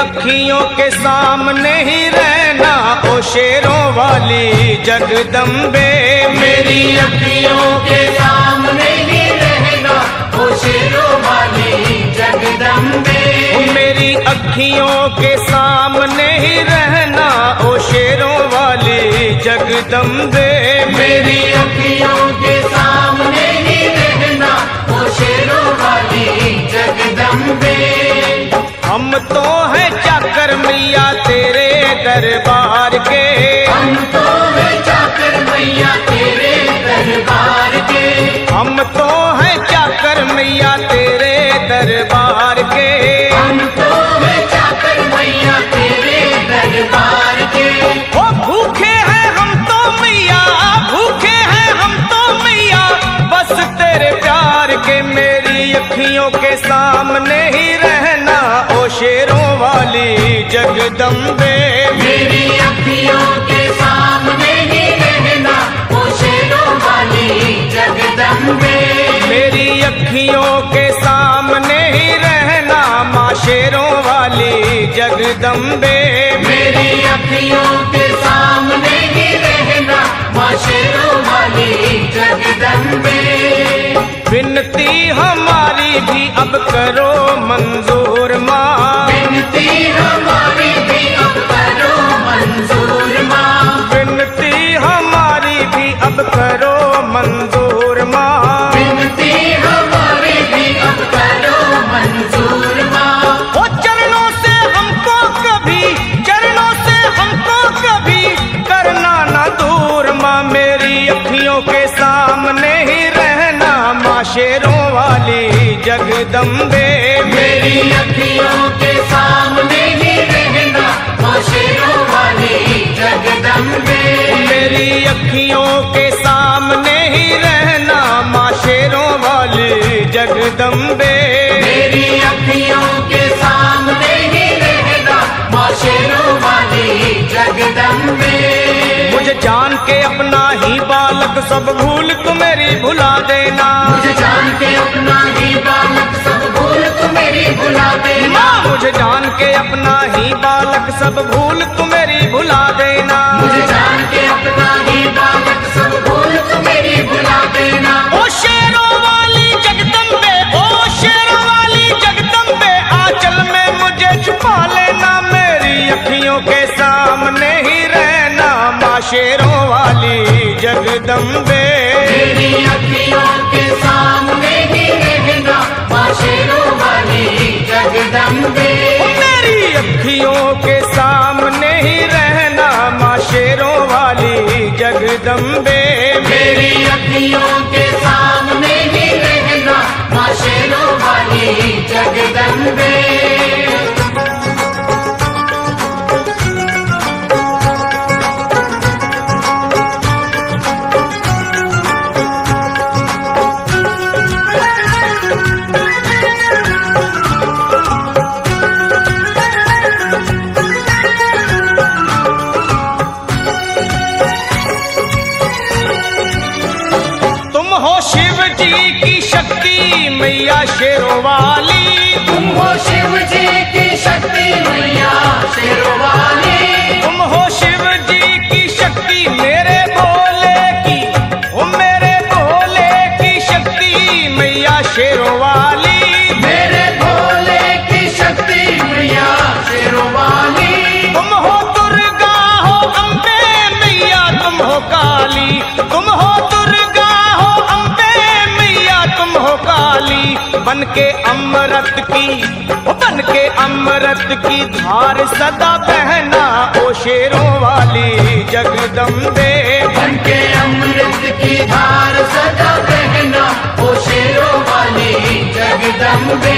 अखियों के सामने ही रहना ओ शेरों वाली जगदम्बे। मेरी अखियों के सामने ही रहना ओ शेरों वाली जगदम्बे। मेरी अखियों के सामने ही रहना ओ शेरों वाली जगदम्बे। मेरी अखियों के सामने ही रहना ओ शेरों वाली जगदम्बे। हम तो हैं चाकर मैया तेरे दरबार के। हम तो हैं चाकर मैया तेरे दरबार के। हम तो हैं चाकर मैया तेरे दरबार के। हम तो हैं चाकर मैया तेरे दरबार के। ओ भूखे हैं हम तो मैया, भूखे हैं हम तो मैया बस तेरे प्यार के। मेरी अखियों के सामने ही रहना ओ शेरों वाली जगदम्बे। मेरी अखियों के सामने ही रहना ओ शेरों वाली जगदम्बे। मेरी अखियों के सामने ही रहना माँ शेरों वाली जगदम्बे। मेरी अखियों के सामने ही रहना माँ शेरों वाली जगदम्बे। विनती हमारी भी अब करो मंजूर माँ। विनती हमारी भी अब करो मंजूर माँ। विनती हमारी भी अब करो मंजूर माँ। विनती हमारी भी अब करो मंजूर माँ। ओ चरणों से हमको कभी, चरणों से हमको कभी करना ना दूर माँ। मेरी अखियों के सामने ही रहना माँ शेरों वाली जगदम्बे। मेरी अखियों के सामने ही रहना माँ शेरों वाली जगदम्बे। मेरी अखियों के सामने ही रहना माँ शेरों वाली जगदम्बे। मेरी अखियों के सामने ही रहना माँ शेरों वाली जगदम्बे। मुझे जान के अपना ही बालक सब भूल तू मेरी भुला देना। मुझे जान के अपना ही बालक सब भूल तू मेरी भुला देना। मुझे जान के अपना ही बालक सब भूल तू मेरी भुला देना। मुझे जान के अपना ही बालक सब भूल तू मेरी भुला देना। ओ शेरों वाली जगदम्बे, ओ शेरों वाली जगदम्बे आंचल में मुझे छुपा लेना। मेरी अखियों के सामने ही रहना माँ शेरों वाली जगदम्बे। मेरी अखियों के सामने ही रहना माँ शेरों वाली जगदम्बे। मेरी अखियों के सामने ही रहना माँ शेरों वाली जगदम्बे। मेरी अखियों के सामने ही रहना माँ शेरों वाली जगदम्बे। मैया शेरों वाली, तुम हो शिव जी की शक्ति मैया शेरों वाली। तुम हो शिव जी की शक्ति मेरे भोले की, ओ मेरे भोले की शक्ति मैया शेरों वाली। मेरे भोले की शक्ति मैया शेरों वाली। तुम हो दुर्गा हो अम्बे मैया तुम हो काली, तुम हो दुर्गा हो अम्बे मैया तुम हो काली। बन के अमृत की, बन के अमृत की धार सदा बहना ओ शेरों वाली जगदम्बे। बन के अमृत की धार सदा बहना ओ शेरों वाली जगदम्बे।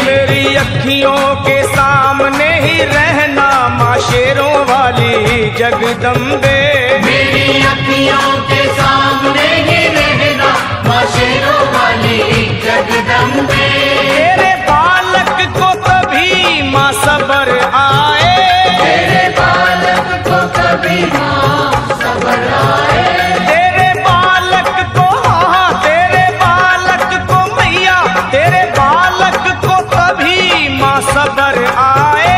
मेरी अखियों के सामने ही रहना माँ शेरों वाली जगदम्बे। मेरी अखियों के सामने ही रहना माँ शेरों वाली जगदम्बे। तेरे बालक को कभी माँ सबर आए, तेरे बालक को कभी माँ सबर आए। तेरे बालक को, हाँ तेरे बालक को मैया, तेरे बालक को कभी माँ सबर आए।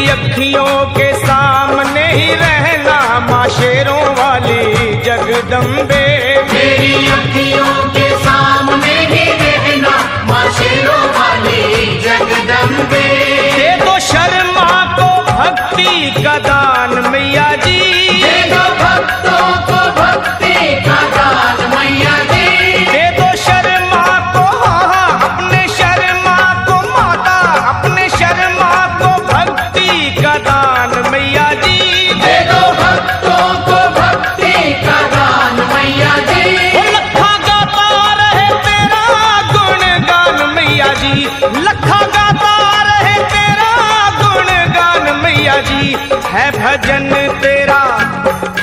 अखियों के सामने ही रहना माँ शेरों वाली जगदम्बे। मेरी अखियों के सामने ही रहना माँ शेरों वाली जगदम्बे। दे दो शर्मा को भक्ति का दान मैया जी, दे दो भक्तों को भक्ति का दान मैया जी। दे दो शर्मा को अपने शर्मा को माता, अपने शर्मा को भक्ति का दान मैया जी। दे दो भक्तों को भक्ति का दान मैया जी। लखा गाता रहे तेरा गुणगान मैया जी, लखा गाता रहे तेरा गुणगान मैया जी। है भजन तेरा,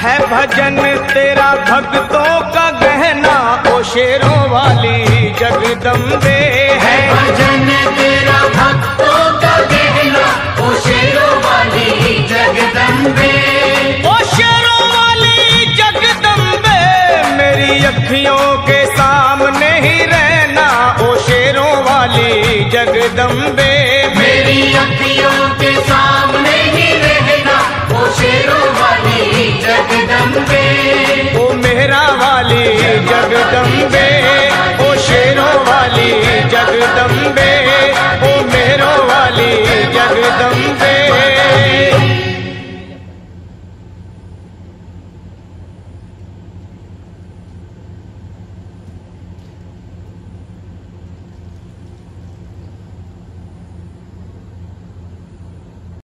है भजन तेरा भक्तों का गहना ओ शेरों वाली जगदम्बे। है भजन तेरा भक्तों का गहना ओ शेरों वाली जगदम्बे। ओ शेरों वाली जगदम्बे, मेरी अखियों के सामने ही रहना ओ शेरों वाली जगदम्बे। मेरी अखियों के सामने ही रहना ओ शेरों वाली जगदम्बे।